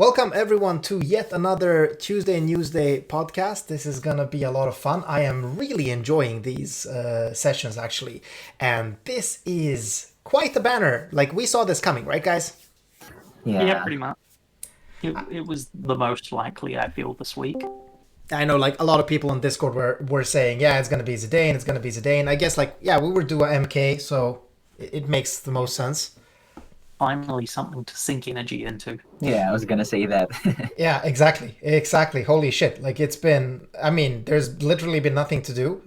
Welcome everyone to yet another Tuesday Newsday podcast. This is gonna be a lot of fun. I am really enjoying these sessions actually, and this is quite a banner. Like we saw this coming, right, guys? Yeah, pretty much. It was the most likely, I feel, this week. I know, like a lot of people on Discord were saying, yeah, it's gonna be Zidane, it's gonna be Zidane. I guess, like, yeah, we were doing MK, so it makes the most sense. Finally, something to sink energy into. Yeah, I was gonna say that. Yeah, exactly. Holy shit! Like it's been, I mean, there's literally been nothing to do,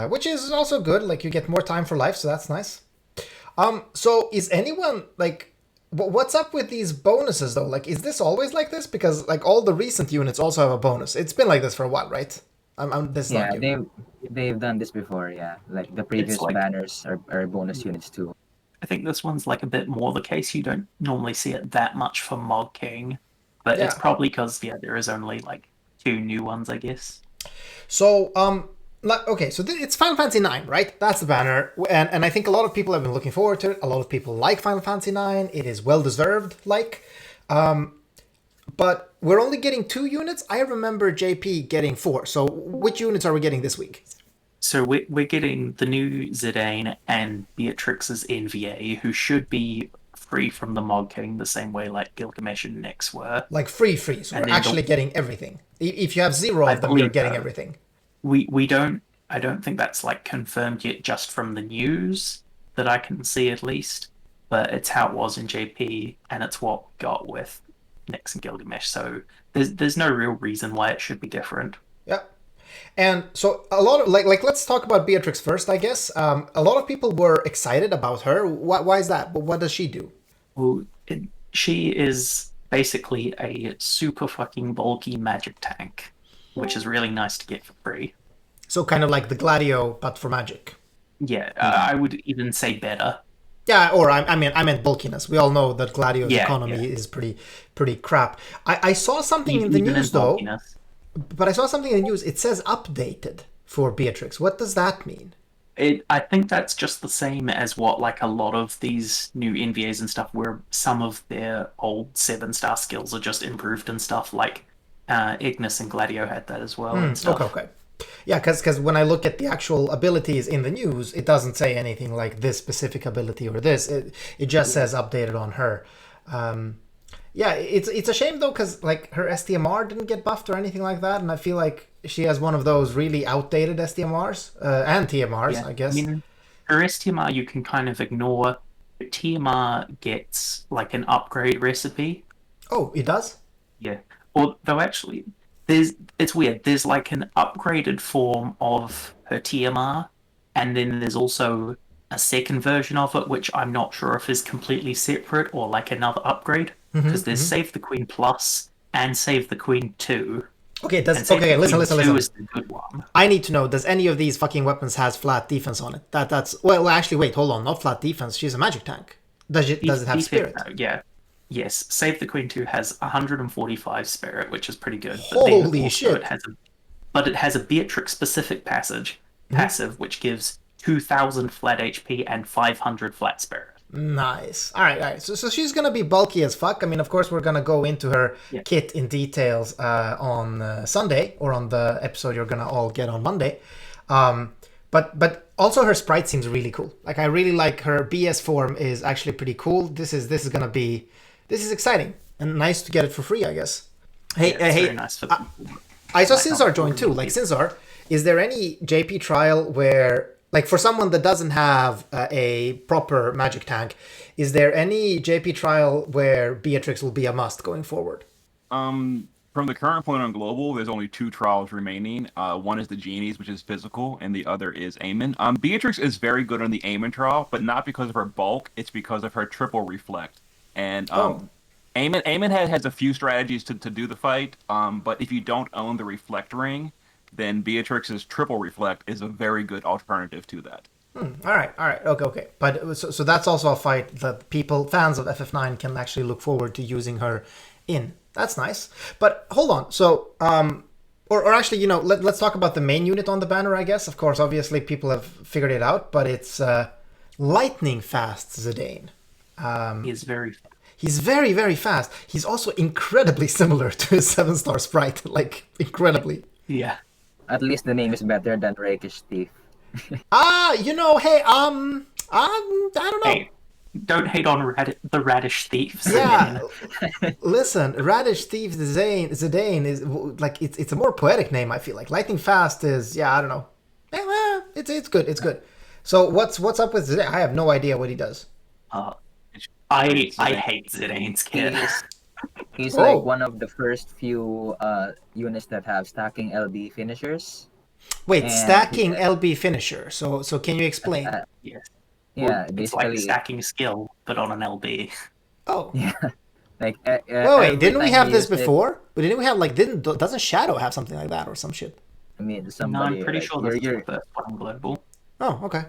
which is also good. Like you get more time for life, so that's nice. So is anyone like, what's up with these bonuses though? Like, is this always like this? Because like all the recent units also have a bonus. It's been like this for a while, right? This is Yeah, not new. they've done this before. Yeah, like the previous like- banners are bonus units too. I think this one's like a bit more the case. You don't normally see it that much for Mod King, but it's Yeah. probably because there is only like two new ones, I guess. So okay, so it's Final Fantasy 9, right? That's the banner, and I think a lot of people have been looking forward to it. A lot of people like Final Fantasy 9. It is well deserved. But we're only getting 2 units. I remember JP getting 4. So which units are we getting this week? So we're getting the new Zidane and Beatrix's NVA, who should be free from the Mod King the same way like Gilgamesh and Nyx were. Like free. So And we're then actually getting everything. If you have 0 I of them, you're believe getting so. everything. We don't I don't think that's like confirmed yet just from the news that I can see at least, but it's how it was in JP and it's what got with Nyx and Gilgamesh, so there's no real reason why it should be different. Yeah. And so a lot of like let's talk about Beatrix first, I guess. A lot of people were excited about her. Why is that? What does she do? Well, she is basically a super fucking bulky magic tank, which is really nice to get for free. So kind of like the Gladio, but for magic. Yeah, I would even say better. Yeah, or I meant bulkiness. We all know that Gladio's Yeah, economy yeah. is pretty crap. I saw something in the Even news though, bulkiness. but I saw something in the news. It says updated for Beatrix. What does that mean? I think that's just the same as what like a lot of these new NVAs and stuff, where some of their old 7-star skills are just improved and stuff. Like Ignis and Gladio had that as well and stuff. Okay. Yeah, because when I look at the actual abilities in the news, it doesn't say anything like this specific ability or this. It just says updated on her. Yeah, it's a shame though, because like her STMR didn't get buffed or anything like that, and I feel like she has one of those really outdated STMRs and TMRs, Yeah, I guess. I mean, her STMR you can kind of ignore. TMR gets like an upgrade recipe. Oh, it does? Yeah. Although actually, it's weird. There's like an upgraded form of her TMR, and then there's also a second version of it, which I'm not sure if is completely separate or like another upgrade. Because there's Save the Queen Plus and Save the Queen 2. Okay, And Save the listen. Queen 2 is the good one. I need to know, does any of these fucking weapons has flat defense on it? That's well actually wait, hold on, not flat defense. She's a magic tank. Does it have spirit? Yeah. Yes, Save the Queen 2 has 145 spirit, which is pretty good. Holy also shit. It has a Beatrix specific passive, which gives 2,000 flat HP and 500 flat spirit. Nice. All right. So she's gonna be bulky as fuck. I mean, of course, we're gonna go into her kit in details on Sunday, or on the episode you're gonna all get on Monday. But also her sprite seems really cool. Like I really like her BS form is actually pretty cool. This is exciting and nice to get it for free, I guess. Hey, It's very nice for them. I saw Sinzar join too. Like Sinzar, is there any JP trial where, like for someone that doesn't have a proper magic tank, is there any JP trial where Beatrix will be a must going forward? From the current point on global, there's only 2 trials remaining. One is the Genies, which is physical, and the other is Aemon. Beatrix is very good on the Aemon trial, but not because of her bulk. It's because of her triple reflect. And Aemon has a few strategies to do the fight, but if you don't own the reflect ring, then Beatrix's triple reflect is a very good alternative to that. All right. Okay. But so that's also a fight that fans of FF9 can actually look forward to using her in. That's nice. But hold on. So, or actually, let's talk about the main unit on the banner, I guess. Of course, obviously, people have figured it out, but it's lightning fast Zidane. He is very He's very, very fast. He's also incredibly similar to his 7-star sprite, like incredibly. Yeah. At least the name is better than Rakish Thief. Hey, I don't know. Hey, don't hate on the Radish Thieves. Yeah, listen, Radish Thief Zidane is like it's a more poetic name. I feel like Lightning Fast is I don't know. It's good. It's good. So what's up with Zidane? I have no idea what he does. I hate Zidane's kit. He's like one of the first few units that have stacking LB finishers. Wait, stacking LB finisher. So can you explain? Yes. Yeah, It's like basically. stacking skill, but on an LB. Oh. Yeah. Like wait, didn't we have this before? But didn't we have doesn't Shadow have something like that or some shit? I mean, No, somebody. I'm pretty like, sure this is the first one on global. Oh, okay.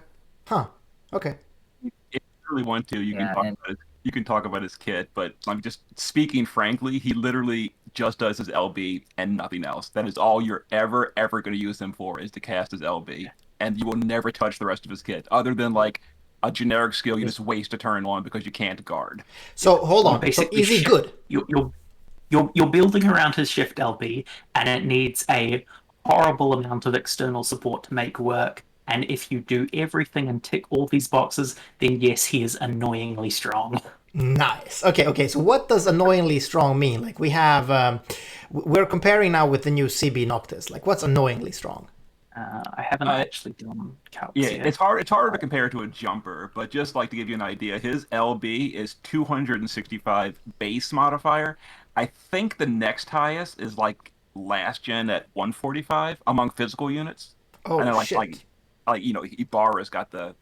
Huh. Okay. If you really want to, you Yeah, can talk about his kit, but I'm just speaking frankly, he literally just does his LB and nothing else. That is all you're ever going to use him for, is to cast his LB, and you will never touch the rest of his kit, other than like a generic skill you just waste a turn on because you can't guard. So hold on. So Basically, is he good? You're building around his shift LB, and it needs a horrible amount of external support to make work. And if you do everything and tick all these boxes, then yes, he is annoyingly strong. Nice. Okay. So what does annoyingly strong mean? Like we have, we're comparing now with the new CB Noctis. Like what's annoyingly strong? I haven't actually done calcs yet. It's harder to compare to a jumper, but just like to give you an idea, his LB is 265 base modifier. I think the next highest is like last gen at 145 among physical units. Oh, and then shit. Ibarra's got the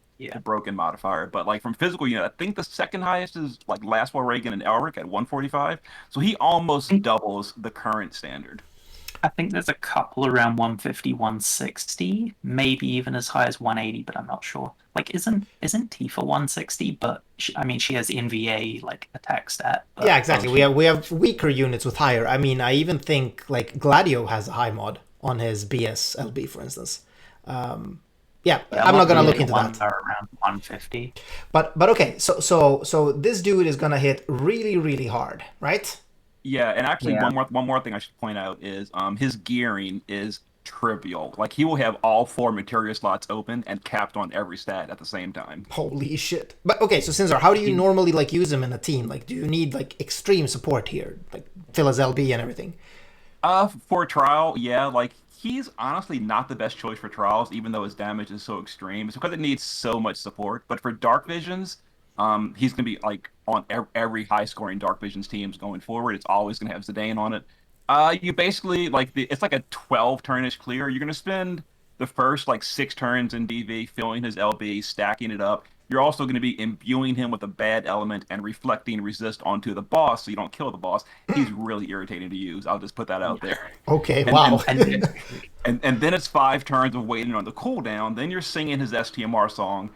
broken modifier, but like from physical unit, I think the second highest is like Last War Reagan and Elric at 145. So he almost doubles the current standard. I think there's a couple around 150, 160, maybe even as high as 180, but I'm not sure. Like, isn't Tifa 160? But she has NVA like attack stat. But Yeah, exactly. We have weaker units with higher. I mean, I even think like Gladio has a high mod on his BS LB, for instance. I'm not gonna look into that. Are around 150. But okay, so this dude is gonna hit really, really hard, right? Yeah, and actually one more thing I should point out is his gearing is trivial. Like he will have all 4 materia slots open and capped on every stat at the same time. Holy shit. But okay, so Cinzar, how do you normally like use him in a team? Like do you need like extreme support here? Like fill his LB and everything? For a trial, yeah, like he's honestly not the best choice for trials, even though his damage is so extreme. It's because it needs so much support. But for Dark Visions, he's going to be like on every high-scoring Dark Visions teams going forward. It's always going to have Zidane on it. You basically it's like a 12-turnish clear. You're going to spend the first like 6 turns in DV filling his LB, stacking it up. You're also going to be imbuing him with a bad element and reflecting resist onto the boss so you don't kill the boss. He's really irritating to use. I'll just put that out there. Okay, wow. And then it's 5 turns of waiting on the cooldown. Then you're singing his STMR song.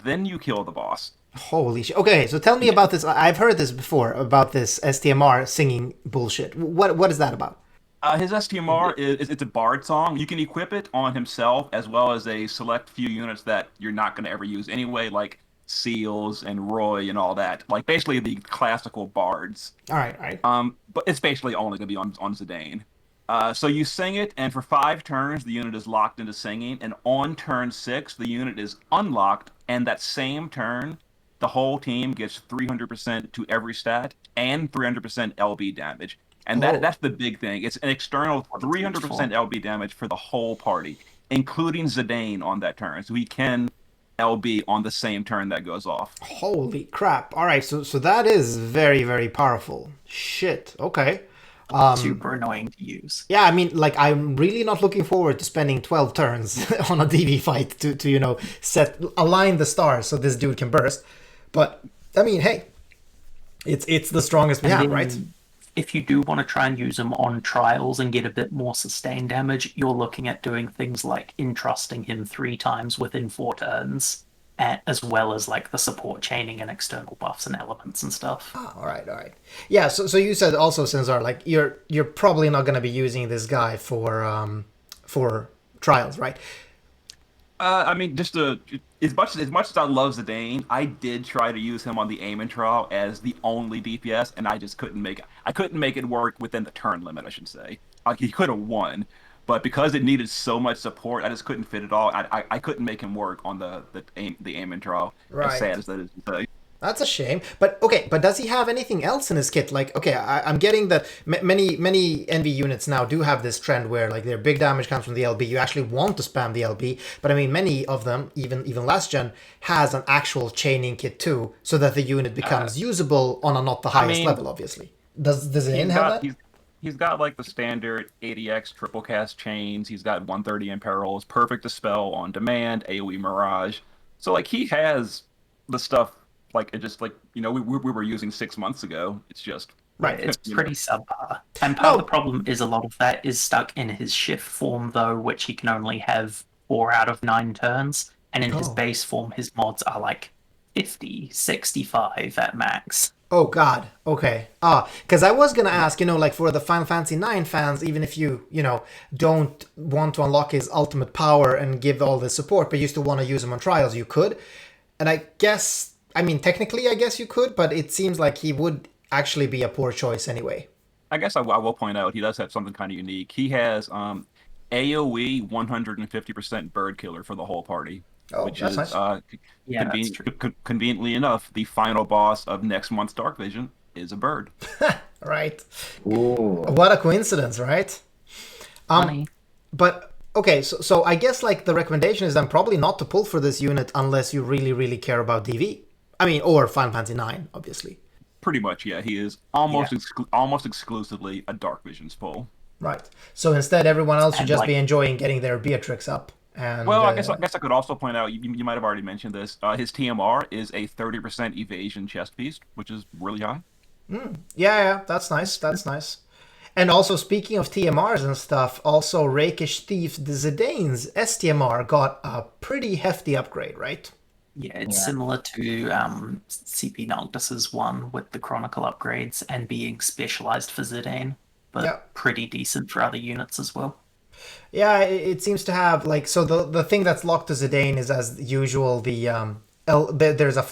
Then you kill the boss. Holy shit. Okay, so tell me about this. I've heard this before, about this STMR singing bullshit. What is that about? His STMR it's a bard song. You can equip it on himself as well as a select few units that you're not going to ever use anyway, like Seals and Roy and all that. Like basically the classical bards. All right. But it's basically only going to be on Zidane. So you sing it, and for 5 turns, the unit is locked into singing. And on turn 6, the unit is unlocked, and that same turn, the whole team gets 300% to every stat and 300% LB damage. And that's the big thing. It's an external 300% LB damage for the whole party, including Zidane on that turn. So he can LB on the same turn that goes off. Holy crap. All right, so that is very, very powerful. Shit, okay. Super annoying to use. Yeah, I mean, like, I'm really not looking forward to spending 12 turns on a DV fight to align the stars so this dude can burst. But, I mean, hey, it's the strongest we have, right? If you do want to try and use them on trials and get a bit more sustained damage, you're looking at doing things like entrusting him 3 times within 4 turns, as well as like the support chaining and external buffs and elements and stuff. Oh, all right. Yeah, so you said also, Cinzar, like you're probably not going to be using this guy for trials, right? I mean, as much as I love Zidane, I did try to use him on the Aiming trial as the only DPS, and I just couldn't make it. I couldn't make it work within the turn limit, I should say. Like he could have won, but because it needed so much support, I just couldn't fit it all. I couldn't make him work on the Aiming trial. As sad as that is to say. That's a shame. But okay, but does he have anything else in his kit? Like, okay, I'm getting that many NV units now do have this trend where like their big damage comes from the LB. You actually want to spam the LB, but I mean many of them, even last gen, has an actual chaining kit too, so that the unit becomes usable on a not the highest level, obviously. Does Zidane have that? He's got like the standard 80x triple cast chains. He's got 130 imperils, perfect dispel on demand, AoE mirage. So like he has the stuff. Like it just like we were using 6 months ago. It's just right. It's pretty subpar, and part of the problem is a lot of that is stuck in his shift form though, which he can only have 4 out of 9 turns, and in his base form, his mods are like 50, 65 at max. Oh God. Okay. Because I was gonna ask, like for the Final Fantasy 9 fans, even if you don't want to unlock his ultimate power and give all the support, but you still want to use him on trials, you could, and I guess. I mean, technically, I guess you could, but it seems like he would actually be a poor choice anyway. I guess I will point out he does have something kind of unique. He has AoE 150% bird killer for the whole party, which that's is nice. Conveniently enough, the final boss of next month's Dark Vision is a bird. Right. Ooh. What a coincidence, right? Funny. But okay, so I guess like the recommendation is then probably not to pull for this unit unless you really, really care about DV. I mean, or Final Fantasy 9, obviously. Pretty much, yeah. He is almost exclusively a Dark Visions pull. Right. So instead, everyone else should just be enjoying getting their Beatrix up. And, well, I guess I could also point out, you might have already mentioned this, his TMR is a 30% evasion chest piece, which is really high. Yeah, that's nice. That's nice. And also, speaking of TMRs and stuff, also Rakish Thief the Zidane's STMR got a pretty hefty upgrade, right? Yeah, it's similar to CP Noctis's one with the Chronicle upgrades and being specialized for Zidane, but pretty decent for other units as well. Yeah, it seems to have like so the thing that's locked to Zidane is as usual there's a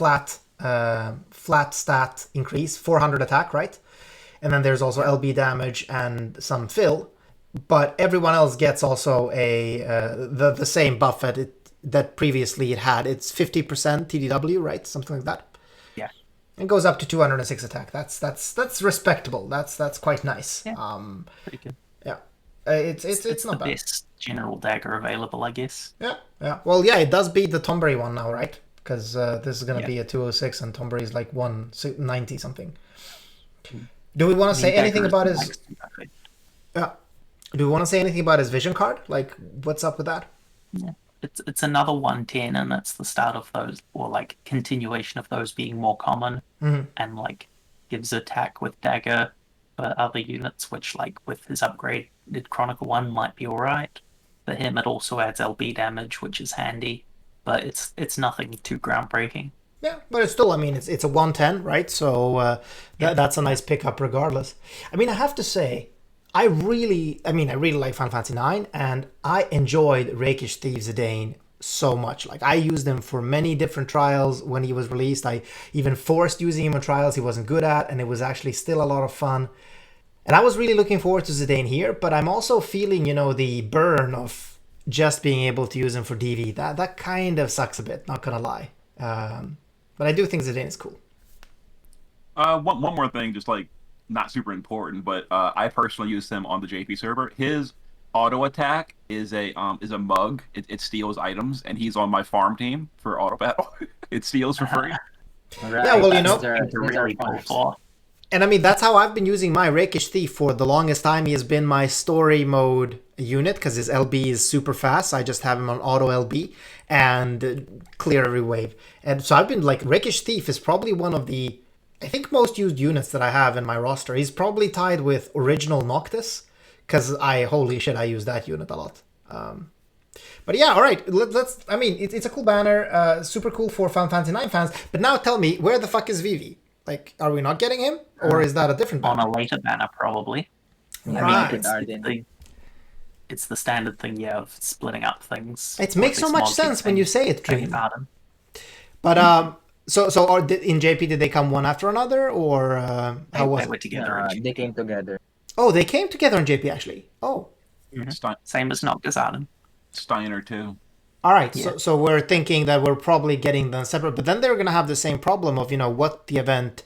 flat stat increase, 400 attack, right? And then there's also LB damage and some fill, but everyone else gets also the same buff that previously it had. It's 50% TDW, right? Something like that. Yeah. It goes up to 206 attack. That's respectable. That's quite nice. Yeah. Pretty good. Yeah. It's not the bad. Best general dagger available, I guess. Yeah. Well, yeah, it does beat the Tombury one now, right? Because this is gonna be a 206 and Tombury is like 190 something. Do we want to say anything about his? Yeah. Do we want to say anything about his vision card? Like, what's up with that? Yeah. It's another 110, and that's the start of those, or like continuation of those being more common, and like gives attack with dagger for other units, which like with his upgraded Chronicle 1 might be alright. For him, it also adds LB damage, which is handy, but it's nothing too groundbreaking. Yeah, but it's still, I mean, it's a 110, right? So that's a nice pickup regardless. I mean, I have to say, I really like Final Fantasy 9, and I enjoyed Rakish Thief Zidane so much. Like, I used him for many different trials when he was released. I even forced using him on trials he wasn't good at, and it was actually still a lot of fun. And I was really looking forward to Zidane here, but I'm also feeling, the burn of just being able to use him for DV. That kind of sucks a bit, not gonna lie. But I do think Zidane is cool. One more thing, just like not super important, but I personally use him on the JP server. His auto attack is a mug. It steals items, and he's on my farm team for auto battle. It steals for free. Right. Yeah, well, It's really cool. And I mean, that's how I've been using my Rakish Thief for the longest time. He has been my story mode unit because his LB is super fast. I just have him on auto LB and clear every wave. And so I've been like, Rakish Thief is probably one of the, I think, most used units that I have in my roster. He's probably tied with original Noctis because holy shit, I use that unit a lot. But yeah, all right. Let's. I mean, it's a cool banner, super cool for Final Fantasy 9 fans. But now tell me, where the fuck is Vivi? Like, are we not getting him, or is that a different banner? On a later banner, probably. Right. it's the standard thing, of splitting up things. It makes so much sense when you say it, Dream. But in JP, did they come one after another, or how was they were together? They came together. Oh, they came together in JP actually. Oh, same as Noctisaden. Steiner too. All right, so we're thinking that we're probably getting them separate, but then they're going to have the same problem of what event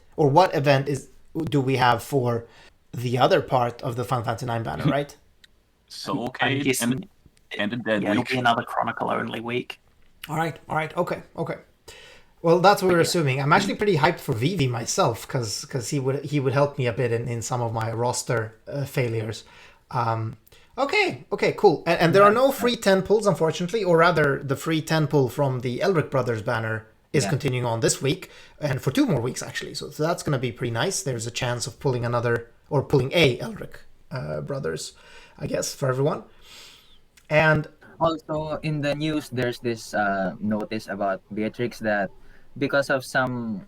do we have for the other part of the Final Fantasy 9 banner, right? Soulcade and a Dead Week. It'll be another Chronicle only week. All right, okay. Well, that's what we're assuming. I'm actually pretty hyped for Vivi myself because he would help me a bit in some of my roster failures. Okay, cool. And there are no free 10 pulls, unfortunately, or rather, the free 10 pull from the Elric Brothers banner is continuing on this week, and for 2 more weeks, actually. So that's going to be pretty nice. There's a chance of pulling a Elric Brothers, I guess, for everyone. And also, in the news, there's this notice about Beatrix that because of some,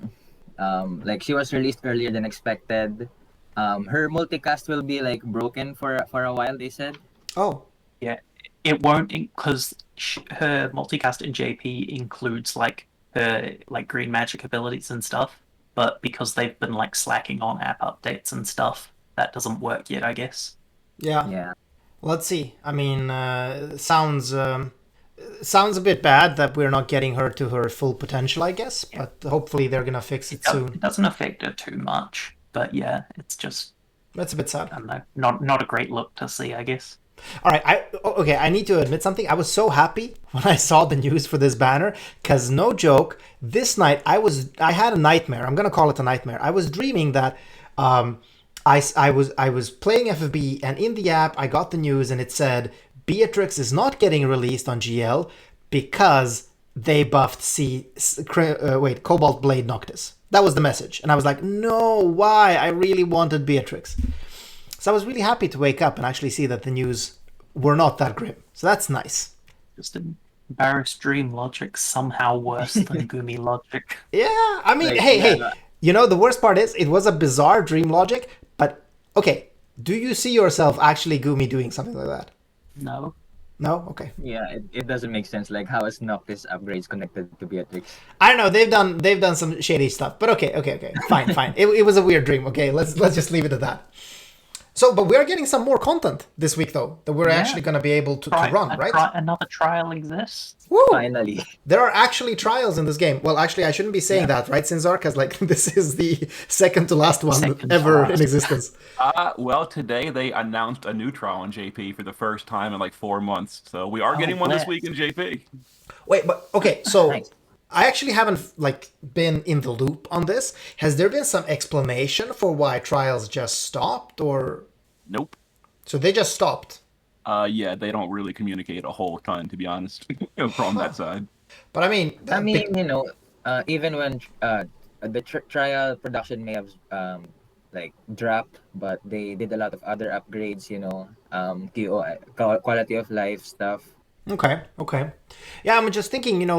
she was released earlier than expected, her multicast will be broken for a while, they said. Oh. Yeah, it won't, because her multicast in JP includes her green magic abilities and stuff, but because they've been slacking on app updates and stuff, that doesn't work yet, I guess. Yeah. Let's see. I mean, sounds a bit bad that we're not getting her to her full potential, I guess, but hopefully they're gonna fix it soon. It doesn't affect her too much, but yeah, it's just... That's a bit sad. I don't know. Not a great look to see, I guess. All right, I need to admit something. I was so happy when I saw the news for this banner, because no joke, this night I had a nightmare. I'm gonna call it a nightmare. I was dreaming that I was playing FFBE, and in the app I got the news and it said Beatrix is not getting released on GL because they buffed Cobalt Blade Noctis. That was the message, and I was like, no, why? I really wanted Beatrix. So I was really happy to wake up and actually see that the news were not that grim. So that's nice. Just embarrassed dream logic somehow worse than Gumi logic. Yeah, I mean, hey, the worst part is it was a bizarre dream logic, but okay, do you see yourself actually Gumi doing something like that? No. No? Okay. Yeah, it doesn't make sense. How is Noctis upgrades connected to Beatrix? I don't know. They've done some shady stuff, but okay. Fine. It was a weird dream. Okay, let's just leave it at that. So, but we're getting some more content this week, though, that we're actually going to be able to run, right? Another trial exists. Woo! Finally. There are actually trials in this game. Well, actually, I shouldn't be saying that, right, Sinzar? Because, this is the second to last one ever in existence. Well, today they announced a new trial in JP for the first time in 4 months. So we are getting one this week in JP. Wait, but, okay, so... Nice. I actually haven't been in the loop on this. Has there been some explanation for why trials just stopped, or? Nope. So they just stopped. Yeah, they don't really communicate a whole ton, to be honest, from that side. But I mean, even when the trial production may have dropped, but they did a lot of other upgrades, quality of life stuff. Okay. Yeah, I'm just thinking, in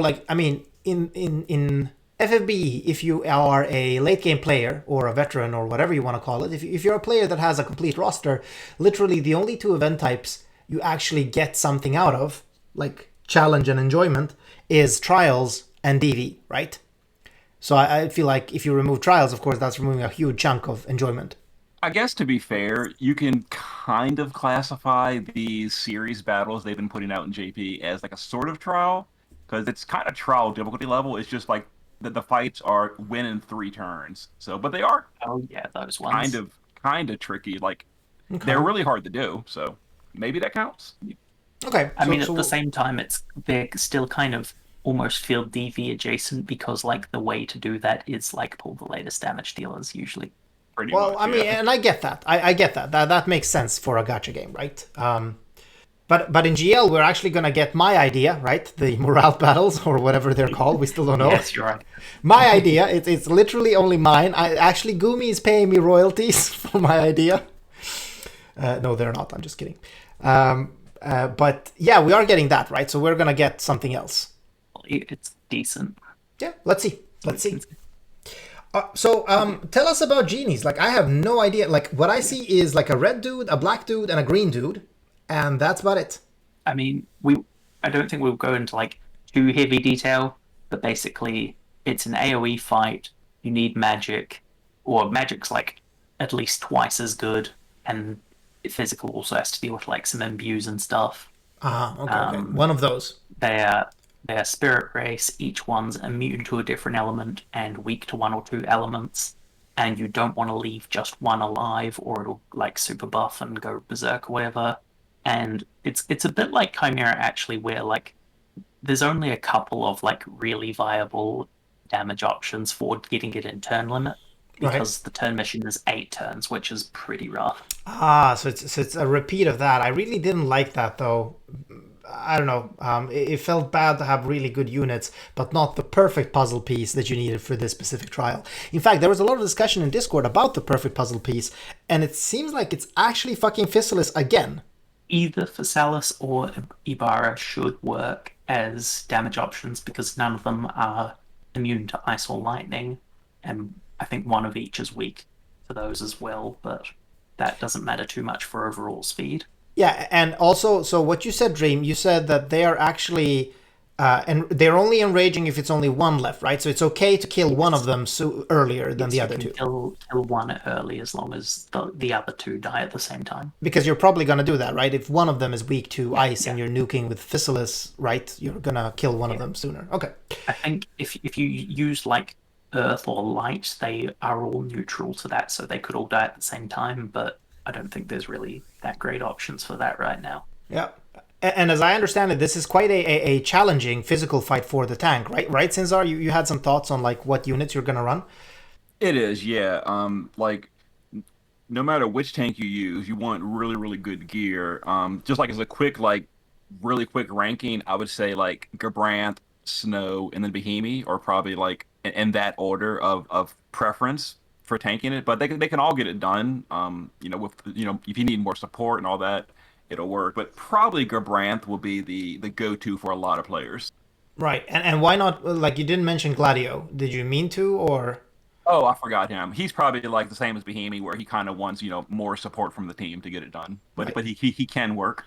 FFBE, if you are a late game player or a veteran or whatever you want to call it, if you're a player that has a complete roster, literally the only 2 event types you actually get something out of, like challenge and enjoyment, is trials and DV, right? So I feel like if you remove trials, of course, that's removing a huge chunk of enjoyment. I guess to be fair, you can kind of classify these series battles they've been putting out in JP as a sort of trial. Because it's kind of trial difficulty level. It's just the fights are win in 3 turns. So, but they are those ones kind of tricky. They're really hard to do. So maybe that counts. Okay. At the same time, they still kind of almost feel DV adjacent because the way to do that is pull the latest damage dealers usually. Pretty much, and I get that. I get that. That makes sense for a gacha game, right? But in GL, we're actually going to get my idea, right? The morale battles, or whatever they're called. We still don't know. Yes, you're right. My idea, it's literally only mine. Gumi is paying me royalties for my idea. No, they're not. I'm just kidding. But yeah, we are getting that, right? So we're going to get something else. It's decent. Yeah, let's see. So tell us about Genies. I have no idea. What I see is a red dude, a black dude, and a green dude. And that's about it. I mean, I don't think we'll go into like too heavy detail, but basically, it's an AOE fight. You need magic, or magic's like at least twice as good, and physical also has to deal with like some imbues and stuff. Okay. One of those. They are spirit race. Each one's immune to a different element and weak to one or two elements. And you don't want to leave just one alive, or it'll like super buff and go berserk or whatever. And it's a bit like Chimera actually, where like there's only a couple of like really viable damage options for getting it in turn limit, because the turn mission is 8 turns, which is pretty rough. So it's a repeat of that. I really didn't like that though. I don't know. It felt bad to have really good units, but not the perfect puzzle piece that you needed for this specific trial. In fact, there was a lot of discussion in Discord about the perfect puzzle piece, and it seems like it's actually fucking Physalis again. Either Physalis or Ibarra should work as damage options, because none of them are immune to ice or lightning, and I think one of each is weak to those as well, but that doesn't matter too much for overall speed. Yeah, and also, so what you said, Dream, you said that they are actually, and they're only enraging if it's only one left, right? So it's okay to kill one of them earlier than the other two. Kill one early as long as the other two die at the same time. Because you're probably going to do that, right? If one of them is weak to ice and you're nuking with Physalis, right? You're going to kill one of them sooner. Okay. I think if you use like earth or light, they are all neutral to that, so they could all die at the same time, but I don't think there's really that great options for that right now. Yeah. And as I understand it, this is quite a challenging physical fight for the tank, right? Right, Sinzar? You had some thoughts on like what units you're going to run? It is, yeah. Like no matter which tank you use, you want really, really good gear. Just like as a quick, like really quick ranking, I would say like Gabranth, Snow, and then Behemoth, or probably like in that order of preference for tanking it. But they can all get it done. With if you need more support and all that, it'll work. But probably Gabranth will be the go-to for a lot of players. Right. And why not, like you didn't mention Gladio. Did you mean to, or? Oh, I forgot him. He's probably like the same as Behemoth, where he kind of wants, more support from the team to get it done. But he can work.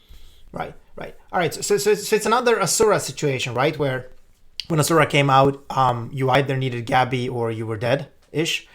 Right. All right. So it's another Asura situation, right? Where when Asura came out, you either needed Gabby or you were dead-ish.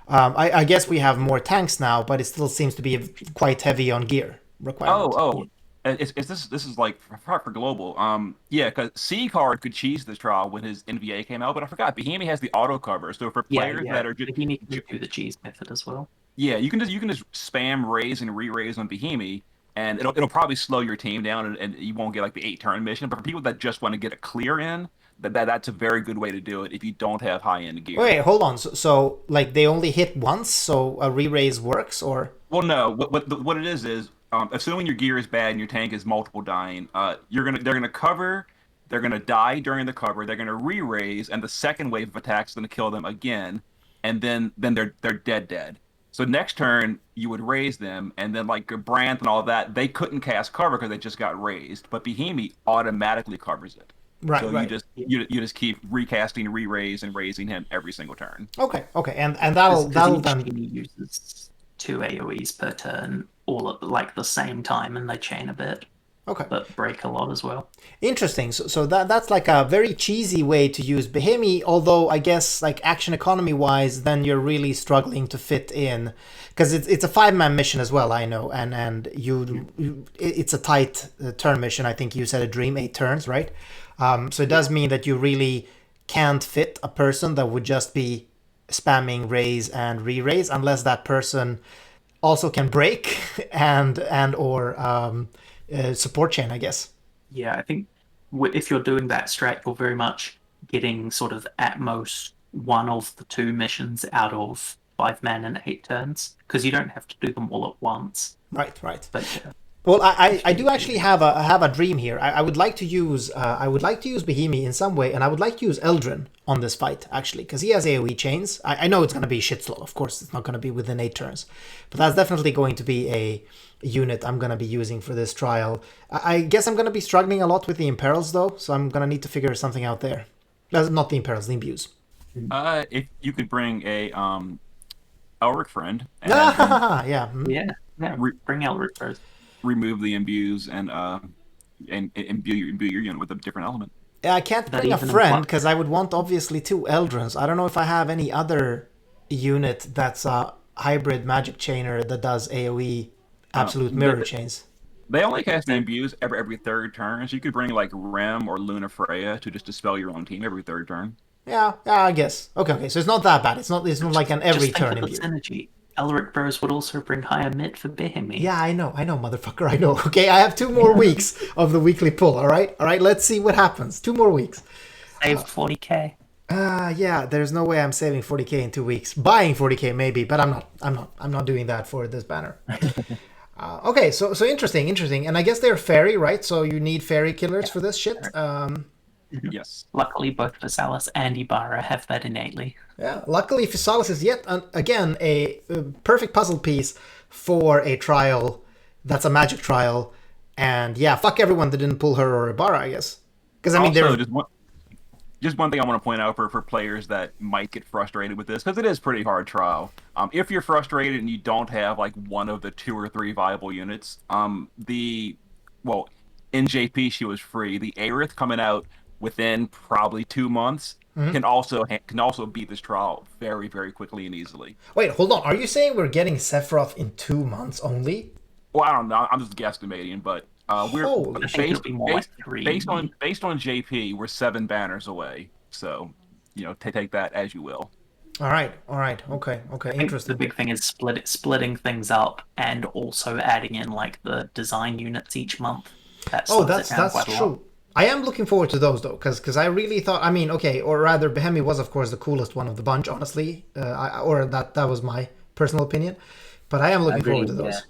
I guess we have more tanks now, but it still seems to be quite heavy on gear requirements. This is like for global. Yeah, because C card could cheese this trial when his NVA came out, but I forgot Behemoth has the auto cover. So for players that are just Behemoth can do the cheese method as well. Yeah, you can just spam raise and re-raise on Behemoth, and it'll probably slow your team down, and you won't get like the 8-turn mission. But for people that just want to get a clear in, that's a very good way to do it if you don't have high end gear. Wait, hold on. So like they only hit once, so a re-raise works, or? Well, no. What it is assuming your gear is bad and your tank is multiple dying, they're gonna cover, they're gonna die during the cover, they're gonna re-raise, and the second wave of attacks is gonna kill them again, and then they're dead. So next turn you would raise them, and then like Brandt and all that, they couldn't cast cover because they just got raised, but Behemoth automatically covers it. Right, so right. you just keep recasting, re-raise, and raising him every single turn. Okay, and that'll then uses 2 AoEs per turn, all at like the same time, and they chain a bit. Okay. But break a lot as well. Interesting. So that's like a very cheesy way to use Behemoth, although I guess like action economy wise, then you're really struggling to fit in, because it's a 5-man mission as well. I know, and it's a tight turn mission. I think you said a dream 8 turns, right? So it does mean that you really can't fit a person that would just be spamming raise and re-raise, unless that person also can break and or support chain, I guess. Yeah, I think if you're doing that strat, you're very much getting sort of at most one of the 2 missions out of 5-man and 8 turns, because you don't have to do them all at once. Right. But yeah. Well, I do actually have a dream here. I would like to use Behemoth in some way, and I would like to use Eldrin on this fight actually, because he has AoE chains. I know it's going to be shit slow, of course. It's not going to be within 8 turns, but that's definitely going to be a unit I'm going to be using for this trial. I guess I'm going to be struggling a lot with the Imperils though, so I'm going to need to figure something out there. Not the Imperils, the Imbues. If you could bring a Elric friend. Yeah, bring Elric first. remove the imbues and imbue your unit with a different element. Yeah, I can't bring a friend because I would want obviously 2 Eldrins. I don't know if I have any other unit that's a hybrid magic chainer that does AoE absolute mirror chains. They only cast the imbues every third turn, so you could bring like Rem or Luna Freya to just dispel your own team every third turn. Yeah, I guess. Okay, so it's not that bad. It's not like an every turn imbue. Synergy. Elric Bros would also bring higher mid for Behemi. Yeah, I know, motherfucker, I know. Okay, I have 2 more weeks of the weekly pull, all right? Let's see what happens. 2 more weeks. Save 40k. Yeah, there's no way I'm saving 40k in 2 weeks. Buying 40k maybe, but I'm not doing that for this banner. Okay, so interesting. And I guess they're fairy, right? So you need fairy killers for this shit. Yes. Luckily, both Visalis and Ibarra have that innately. Yeah, luckily Visalis is yet again a perfect puzzle piece for a trial that's a magic trial. And yeah, fuck everyone that didn't pull her or Ibarra, I guess. Because I mean, also, just one thing I want to point out for players that might get frustrated with this, because it is pretty hard trial. If you're frustrated and you don't have like one of the 2 or 3 viable units, in JP she was free. The Aerith coming out within probably 2 months can also beat this trial very, very quickly and easily. Wait, hold on. Are you saying we're getting Sephiroth in 2 months only? Well, I don't know. I'm just guesstimating, but based on JP, we're 7 banners away. So, take that as you will. All right. Okay. Interesting. The big thing is splitting things up and also adding in like the design units each month. That's true. I am looking forward to those though, because I really thought, or rather, Behemi was of course the coolest one of the bunch, honestly, that was my personal opinion, but I am looking forward to those. Yeah.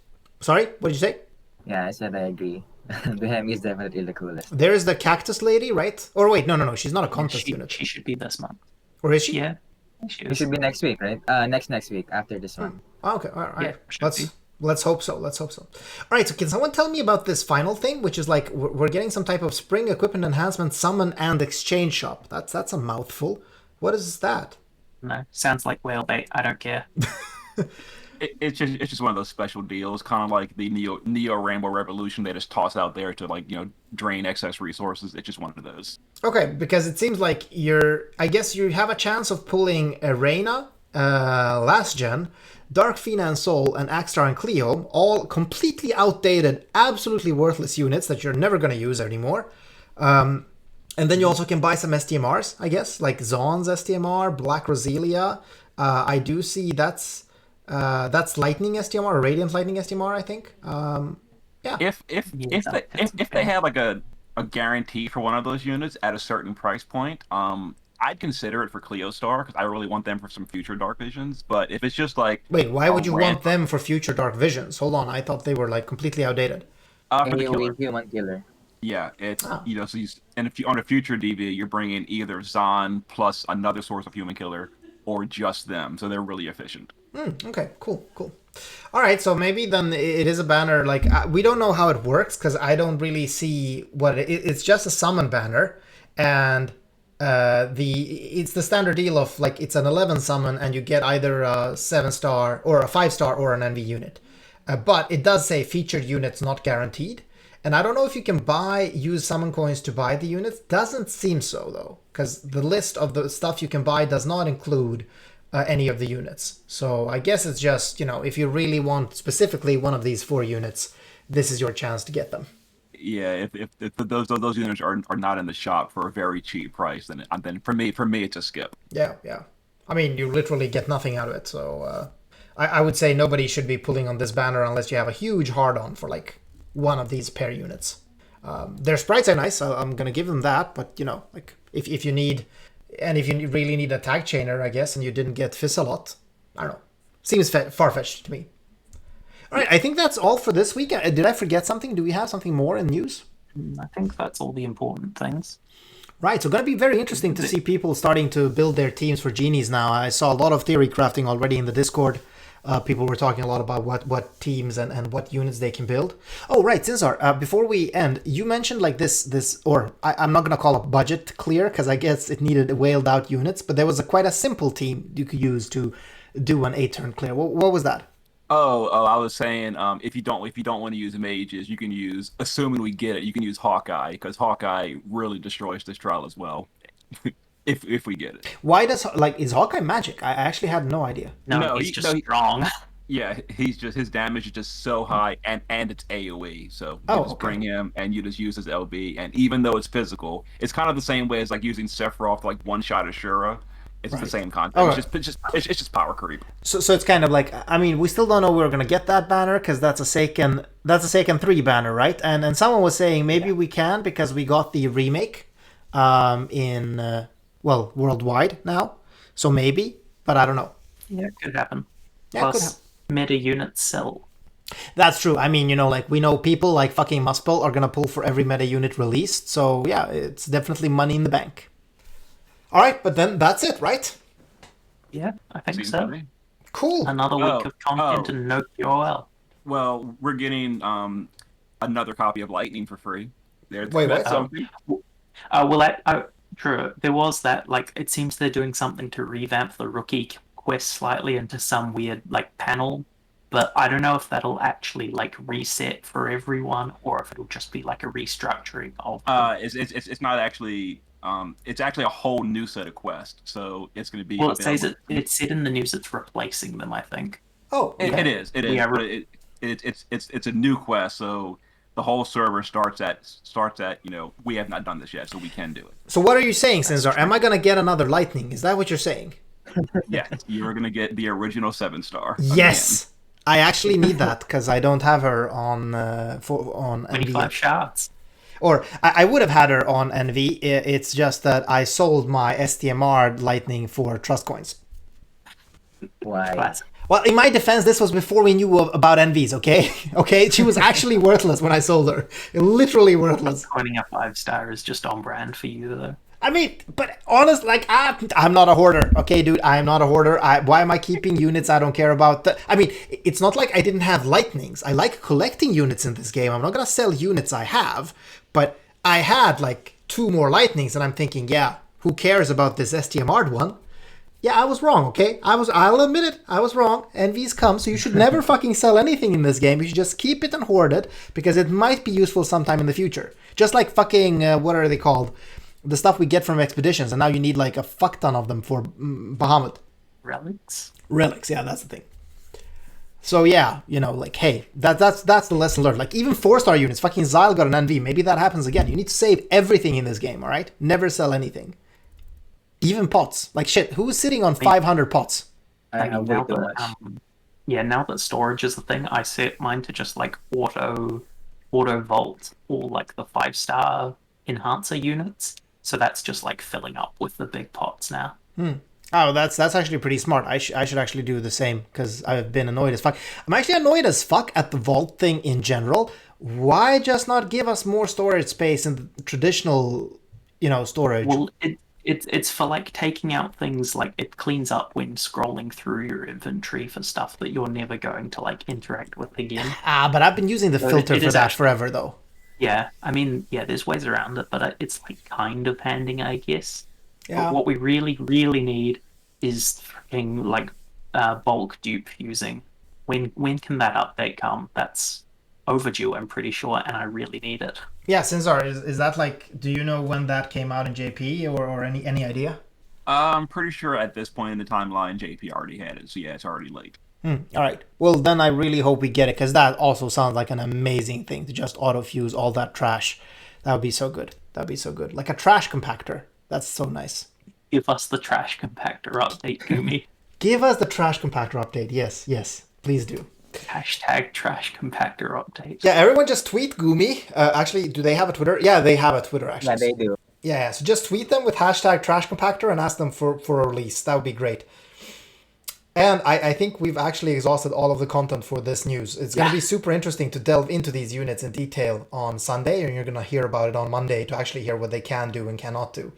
Sorry, what did you say? Yeah, I said I agree. Behemi is definitely the coolest. There is the cactus lady, right? Or wait, no, she's not a contest unit. She should be this month. Or is she? Yeah. It should be next week, right? Next week after this one. Okay, all right. Yeah, let's hope so. All right, so can someone tell me about this final thing, which is like we're getting some type of spring equipment enhancement, summon and exchange shop. That's a mouthful. What is that? No, sounds like whale bait. I don't care. It's just one of those special deals, kind of like the Neo Rainbow Revolution they just toss out there to drain excess resources. It's just one of those. Okay, because it seems like I guess you have a chance of pulling a Reyna, last gen, Dark Fina and Soul, and Axtar and Cleo, all completely outdated, absolutely worthless units that you're never going to use anymore. And then you also can buy some STMRs, I guess, like Zaun's STMR, Black Roselia. I do see that's Lightning STMR, or Radiant Lightning STMR, I think. Yeah. If they have like a guarantee for one of those units at a certain price point, I'd consider it for Cleo Star because I really want them for some future Dark Visions. But if it's just like, wait, why would you want them for future Dark Visions? Hold on, I thought they were like completely outdated. For the killer. Human killer. Yeah, it's so if you on a future DV, you're bringing either Zon plus another source of human killer or just them, so they're really efficient. Okay, cool. All right, so maybe then it is a banner. Like we don't know how it works because I don't really see what it's just a summon banner, and it's the standard deal of like it's an 11 summon and you get either a 7-star or a 5-star or an NV unit, but it does say featured units not guaranteed. And I don't know if you can use summon coins to buy the units. Doesn't seem so though, because the list of the stuff you can buy does not include any of the units. So I guess it's just, if you really want specifically one of these 4 units, this is your chance to get them. Yeah, if those units are not in the shop for a very cheap price, then for me it's a skip. Yeah. I mean, you literally get nothing out of it. So I would say nobody should be pulling on this banner unless you have a huge hard-on for like one of these pair units. Their sprites are nice. I'm gonna give them that, but like if you need. And if you really need a tag chainer, I guess, and you didn't get Fissalot, I don't know. Seems far-fetched to me. All right, I think that's all for this week. Did I forget something? Do we have something more in news? I think that's all the important things. Right, so going to be very interesting to see people starting to build their teams for Genies now. I saw a lot of theory crafting already in the Discord. People were talking a lot about what teams and what units they can build. Oh, right, Zinzar, before we end, you mentioned like this or I'm not going to call it budget clear because I guess it needed whaled out units, but there was quite a simple team you could use to do an 8-turn clear. What was that? Oh, I was saying, if you don't want to use mages, you can use, assuming we get it, you can use Hawkeye because Hawkeye really destroys this trial as well, if we get it. Why does like is Hawkeye magic? I actually had no idea. No, No, he's just strong. Yeah, he's just his damage is just so high, and it's AOE. So you Oh, just okay. bring him and you just use his LB, and even though it's physical, it's kind of the same way as like using Sephiroth to like one shot Ashura. It's the Right. same concept. Oh, It's just power creep. So it's kind of like, I mean, we still don't know we're gonna get that banner because that's a Seiken 3 banner, right? And someone was saying maybe we can because we got the remake in well, worldwide now. So maybe, but I don't know. Yeah, it could happen. Yeah, it could Plus, meta units sell. That's true. I mean, like we know people like fucking Muspel are gonna pull for every meta unit released. So yeah, it's definitely money in the bank. All right, but then that's it, right? Yeah, I think Seems so. to me. Cool. Another week of content and no QOL. Well, we're getting another copy of Lightning for free. Wait, That's what? something. True. There was that, like, it seems they're doing something to revamp the rookie quest slightly into some weird, like, panel. But I don't know if that'll actually, like, reset for everyone or if it'll just be, like, a restructuring of them. It's not actually. It's actually a whole new set of quests, so it's going to be. Well, it said in the news it's replacing them, I think. Oh, It is. Yeah, But it's a new quest, so the whole server starts at we have not done this yet, so we can do it. so what are you saying, Sinzar? Am I gonna get another lightning? Is that what you're saying? Yeah, you're going to get the original 7-star. Yes, I actually need that because I don't have her on on 25 NV. shards. Or I would have had her on NV. It's just that I sold my STMR lightning for trust coins. Why? Classic. Well, in my defense, this was before we knew about NVs. Okay, okay, she was actually worthless when I sold her. Literally worthless. Coining a 5-star is just on brand for you, though. I mean, but honest, like I'm not a hoarder, okay, dude. I'm not a hoarder. Why am I keeping units I don't care about? I mean, it's not like I didn't have lightnings. I like collecting units in this game. I'm not gonna sell units I have, but I had like 2 more lightnings, and I'm thinking, yeah, who cares about this STMR'd one? Yeah, I was wrong, okay? I'll admit it. I was wrong. Envies come, so you should never fucking sell anything in this game. You should just keep it and hoard it because it might be useful sometime in the future. Just like fucking what are they called? The stuff we get from expeditions, and now you need like a fuck ton of them for Bahamut. Relics? Relics, yeah, that's the thing. So yeah, like, hey, that's the lesson learned. Like even 4-star units, fucking Zyle got an NV. Maybe that happens again. You need to save everything in this game, all right? Never sell anything. Even pots. Like shit, who's sitting on 500 pots? I have way now too much. now that storage is a thing, I set mine to just like auto vault all like the 5-star enhancer units. So that's just like filling up with the big pots now. Oh, that's actually pretty smart. I should actually do the same because I've been annoyed as fuck. I'm actually annoyed as fuck at the vault thing in general. Why just not give us more storage space in the traditional, storage? Well, it's for like taking out things, like it cleans up when scrolling through your inventory for stuff that you're never going to like interact with again. But I've been using the So filter it for is that actually- forever though. Yeah, I mean, yeah, there's ways around it, but it's like kind of handing, I guess. Yeah. But what we really, really need is freaking like bulk dupe fusing. When can that update come? That's overdue, I'm pretty sure, and I really need it. Yeah, Sinzar, is that like? Do you know when that came out in JP or any idea? I'm pretty sure at this point in the timeline, JP already had it. So yeah, it's already late. All right. Well, then I really hope we get it because that also sounds like an amazing thing to just auto fuse all that trash. That would be so good. That'd be so good. Like a trash compactor. That's so nice. Give us the trash compactor update, Gumi. Give us the trash compactor update. Yes, please do. Hashtag trash compactor update. Yeah, everyone just tweet Gumi. Actually, do they have a Twitter? Yeah, they have a Twitter actually. Yeah, they do. Yeah, so just tweet them with hashtag trash compactor and ask them for a release. That would be great. And I think we've actually exhausted all of the content for this news. It's going to be super interesting to delve into these units in detail on Sunday, and you're going to hear about it on Monday to actually hear what they can do and cannot do.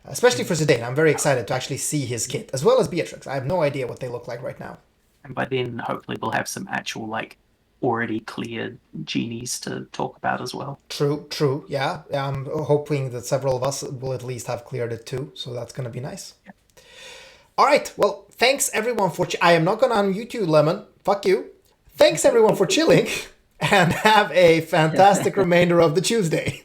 Especially for Zidane. I'm very excited to actually see his kit, as well as Beatrix. I have no idea what they look like right now. And by then, hopefully, we'll have some actual, like, already cleared genies to talk about as well. True. Yeah, I'm hoping that several of us will at least have cleared it too, so that's going to be nice. Yeah. All right, well, thanks everyone for... I am not going to unmute you, Lemon. Fuck you. Thanks everyone for chilling, and have a fantastic remainder of the Tuesday.